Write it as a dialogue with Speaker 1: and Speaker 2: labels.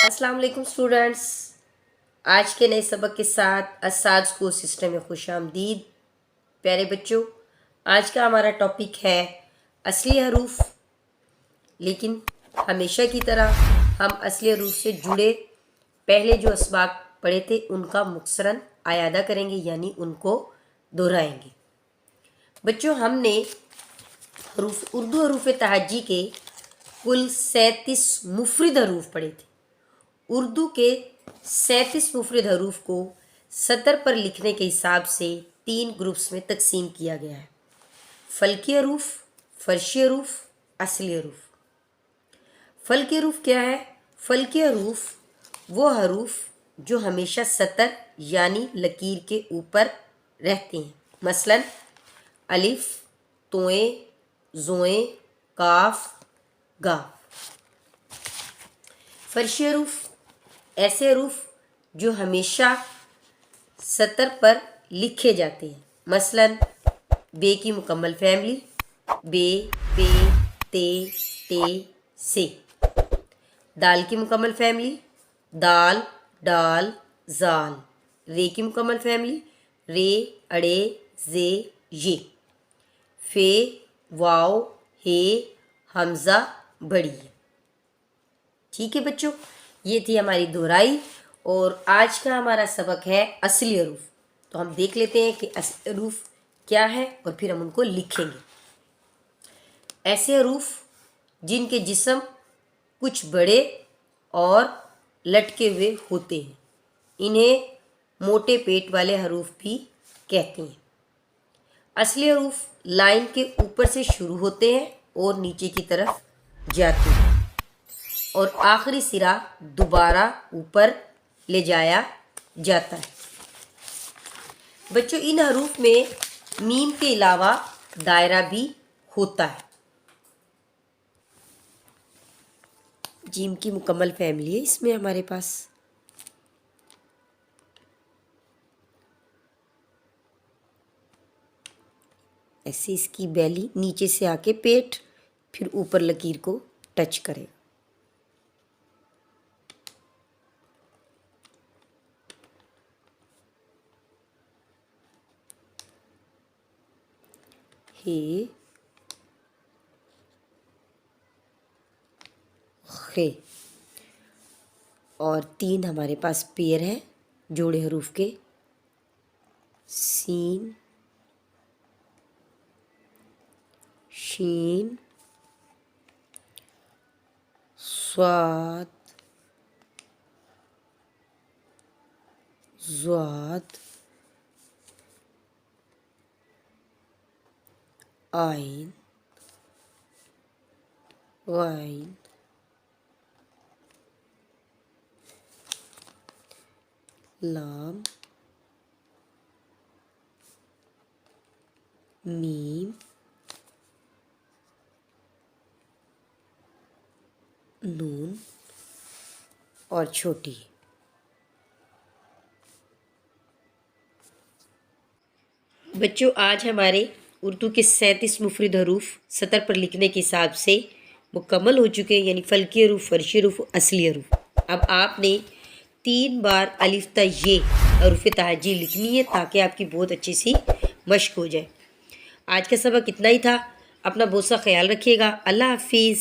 Speaker 1: السلام علیکم اسٹوڈنٹس، آج کے نئے سبق کے ساتھ اساتذ کو سسٹم میں خوش آمدید۔ پیارے بچوں، آج کا ہمارا ٹاپک ہے اصلی حروف، لیکن ہمیشہ کی طرح ہم اصلی حروف سے جڑے پہلے جو اسباق پڑھے تھے ان کا مختصراً اعادہ کریں گے، یعنی ان کو دہرائیں گے۔ بچوں، ہم نے اردو حروف تہجی کے کل 37 مفرد حروف پڑھے تھے۔ اردو کے 37 مفرد حروف کو سطر پر لکھنے کے حساب سے 3 گروپس میں تقسیم کیا گیا ہے: فلکی حروف، فرشی حروف، اصلی حروف۔ فلکی حروف کیا ہے؟ فلکی حروف وہ حروف جو ہمیشہ سطر یعنی لکیر کے اوپر رہتے ہیں، مثلاً الف، توئیں، زوئیں، کاف، گا۔ فرشی حروف ایسے حروف جو ہمیشہ سطر پر لکھے جاتے ہیں، مثلاً بے کی مکمل فیملی، بے، پے، تے، ٹے، سے۔ دال کی مکمل فیملی، دال، ڈال، زال۔ رے کی مکمل فیملی، رے، اڑے، زے، یہ۔ فے، واو، ہے، حمزہ، بڑی۔ ٹھیک ہے بچوں، یہ تھی ہماری دہرائی، اور آج کا ہمارا سبق ہے اصلی حروف۔ تو ہم دیکھ لیتے ہیں کہ اصلی حروف کیا ہے اور پھر ہم ان کو لکھیں گے۔ ایسے حروف جن کے جسم کچھ بڑے اور لٹکے ہوئے ہوتے ہیں، انہیں موٹے پیٹ والے حروف بھی کہتے ہیں۔ اصلی حروف لائن کے اوپر سے شروع ہوتے ہیں اور نیچے کی طرف جاتے ہیں، اور آخری سرا دوبارہ اوپر لے جایا جاتا ہے۔ بچوں، ان حروف میں میم کے علاوہ دائرہ بھی ہوتا ہے۔ جیم کی مکمل فیملی ہے اس میں ہمارے پاس۔ ایسے اس کی بیلی نیچے سے آ کے پیٹ، پھر اوپر لکیر کو ٹچ کرے۔ ہے، خے، اور 3 ہمارے پاس پیر ہیں جوڑے حروف کے: سین، شین، صاد، ضاد، عین، غین، لام، میم، نون اور چھوٹی۔ بچوں، آج ہمارے اردو کے 37 مفرد حروف سطر پر لکھنے کے حساب سے مکمل ہو چکے ہیں، یعنی فلکی حروف، فرشی حروف، اصلی حروف۔ اب آپ نے 3 بار الف تا یہ حروف تہجی لکھنی ہے تاکہ آپ کی بہت اچھی سی مشق ہو جائے۔ آج کا سبق اتنا ہی تھا۔ اپنا بہت سا خیال رکھیے گا۔ اللہ حافظ۔